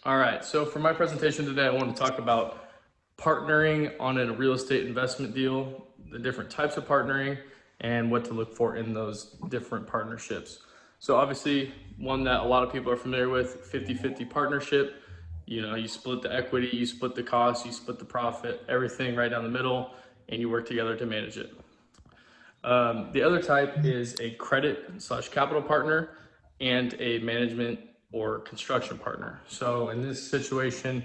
All right, so for my presentation today, I want to talk about partnering on a real estate investment deal, the different types of partnering, and what to look for in those different partnerships. So obviously, one that a lot of people are familiar with, 50-50 partnership. You know, you split the equity, you split the cost, you split the profit, everything right down the middle, and you work together to manage it. The other type is a credit/capital partner and a management or construction partner. So in this situation,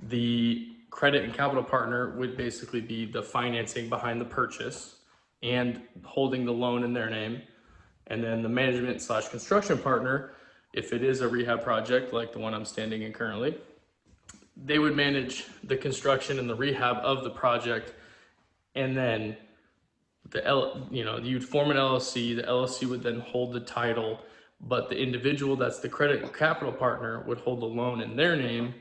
the credit and capital partner would basically be the financing behind the purchase and holding the loan in their name. And then the management/construction partner, if it is a rehab project like the one I'm standing in currently, they would manage the construction and the rehab of the project, and then you'd form an LLC. The LLC would then hold the title, but the individual that's the credit capital partner would hold the loan in their name.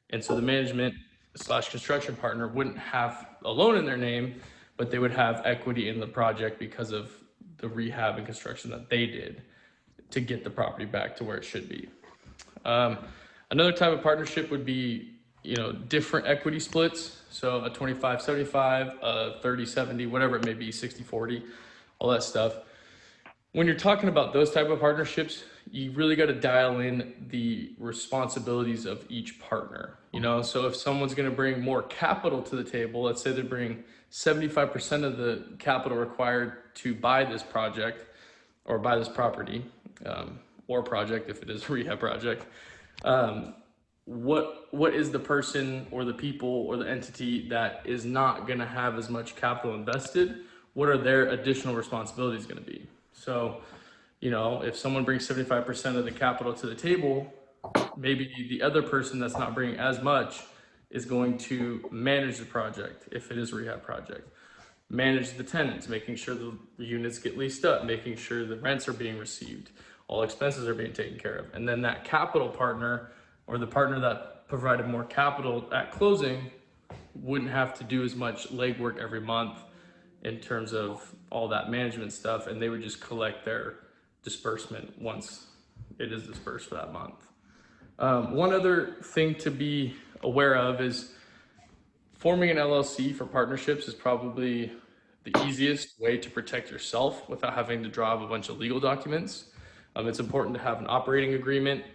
And so the management/construction partner wouldn't have a loan in their name, but they would have equity in the project because of the rehab and construction that they did to get the property back to where it should be. Another type of partnership would be, different equity splits. So a 25-75, a 30-70, whatever it may be, 60-40, all that stuff. When you're talking about those type of partnerships, you really got to dial in the responsibilities of each partner. So if someone's going to bring more capital to the table, let's say they bring 75% of the capital required to buy this project or buy this property, or project if it is a rehab project, what is the person or the people or the entity that is not going to have as much capital invested? What are their additional responsibilities going to be? So, if someone brings 75% of the capital to the table, maybe the other person that's not bringing as much is going to manage the project if it is a rehab project, manage the tenants, making sure the units get leased up, making sure the rents are being received, all expenses are being taken care of. And then that capital partner, or the partner that provided more capital at closing, wouldn't have to do as much legwork every month in terms of all that management stuff, and they would just collect their disbursement once it is dispersed for that month. One other thing to be aware of is forming an LLC for partnerships is probably the easiest way to protect yourself without having to draw up a bunch of legal documents. It's important to have an operating agreement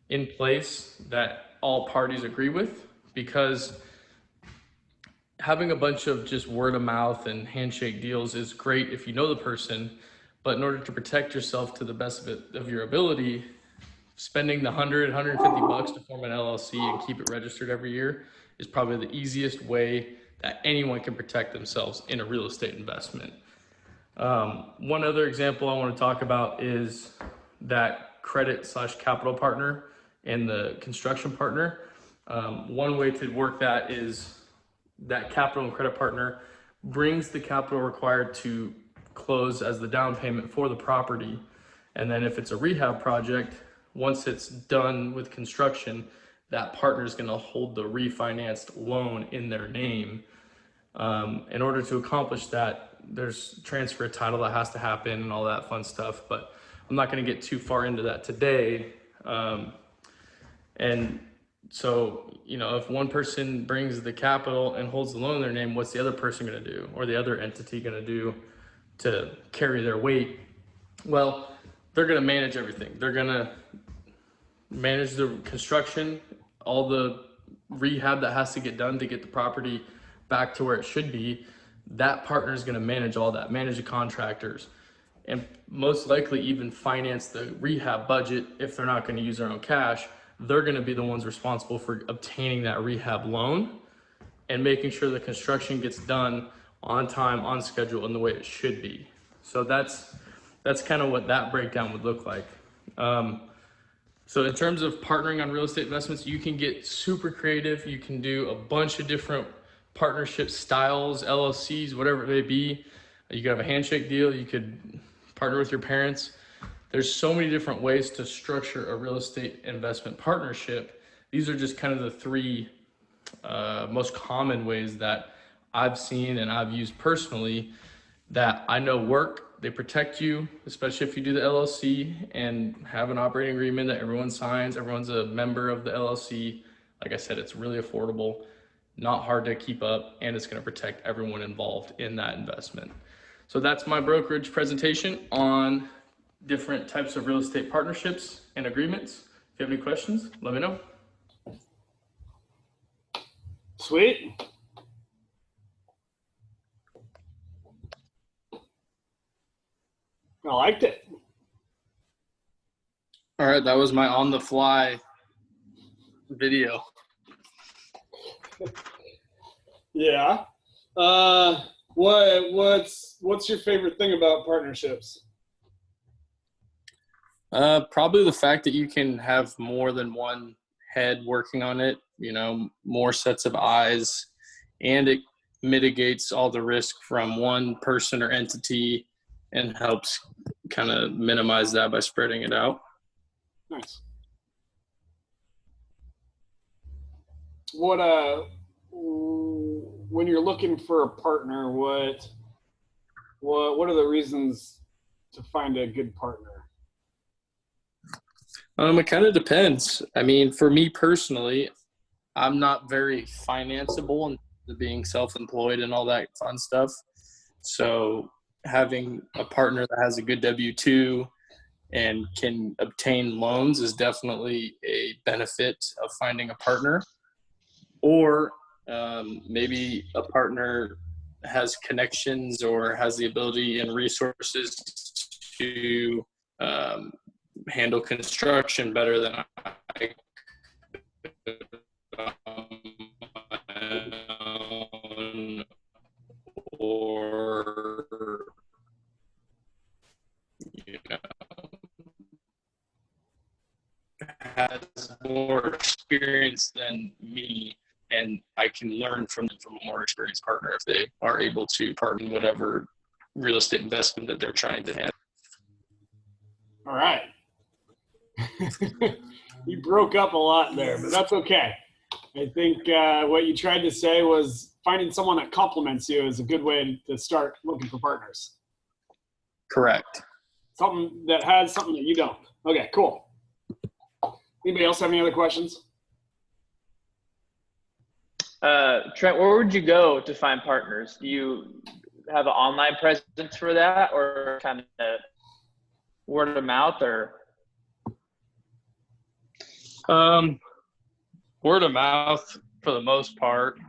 in place that all parties agree with, because having a bunch of just word of mouth and handshake deals is great if you know the person, but in order to protect yourself to the best of your ability, spending the $150 to form an LLC and keep it registered every year is probably the easiest way that anyone can protect themselves in a real estate investment. One other example I want to talk about is that credit/capital partner and the construction partner. One way to work that is that capital and credit partner brings the capital required to close as the down payment for the property. And then if it's a rehab project, once it's done with construction, that partner is going to hold the refinanced loan in their name. In order to accomplish that, there's transfer of title that has to happen and all that fun stuff, but I'm not going to get too far into that today. And so, if one person brings the capital and holds the loan in their name, what's the other person going to do, or the other entity going to do to carry their weight? Well, they're going to manage everything. They're going to manage the construction, all the rehab that has to get done to get the property back to where it should be. That partner is going to manage all that, manage the contractors, and most likely even finance the rehab budget. If they're not going to use their own cash, they're going to be the ones responsible for obtaining that rehab loan and making sure the construction gets done on time, on schedule, and the way it should be. So that's kind of what that breakdown would look like. So in terms of partnering on real estate investments, you can get super creative. You can do a bunch of different partnership styles, LLCs, whatever it may be. You could have a handshake deal. You could partner with your parents. There's so many different ways to structure a real estate investment partnership. These are just kind of the three most common ways that I've seen and I've used personally that I know work They protect you, especially if you do the LLC and have an operating agreement that everyone signs, everyone's a member of the LLC. Like I said, it's really affordable, not hard to keep up, and it's going to protect everyone involved in that investment. So that's my brokerage presentation on different types of real estate partnerships and agreements. If you have any questions, let me know. Sweet. I liked it. All right, that was my on the fly video. Yeah. What's your favorite thing about partnerships? Probably the fact that you can have more than one head working on it, you know, more sets of eyes, and it mitigates all the risk from one person or entity and helps kind of minimize that by spreading it out. Nice. What when you're looking for a partner, what are the reasons to find a good partner? It kind of depends. I mean, for me personally, I'm not very financeable and being self-employed and all that fun stuff. So having a partner that has a good W-2 and can obtain loans is definitely a benefit of finding a partner. Or maybe a partner has connections or has the ability and resources to handle construction better than I could on my own, or you know, has more experience than me, and I can learn from them, from a more experienced partner if they are able to partner in whatever real estate investment that they're trying to handle. All right. You broke up a lot there, but that's okay. I think what you tried to say was finding someone that complements you is a good way to start looking for partners. Correct. Something that has something that you don't. Okay, cool. Anybody else have any other questions? Trent, where would you go to find partners? Do you have an online presence for that, or kind of word of mouth, or? Word of mouth for the most part.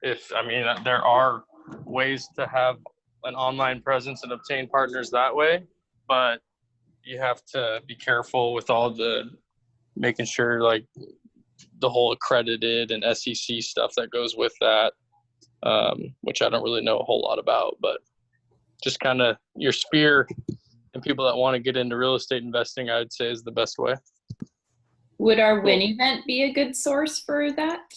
There are ways to have an online presence and obtain partners that way, but you have to be careful with all the making sure, like, the whole accredited and SEC stuff that goes with that, which I don't really know a whole lot about, but just kind of your sphere and people that want to get into real estate investing, I would say, is the best way. Would our WIN event be a good source for that?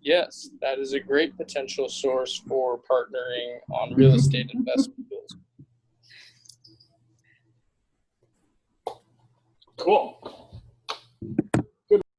Yes, that is a great potential source for partnering on real estate investment deals. Cool.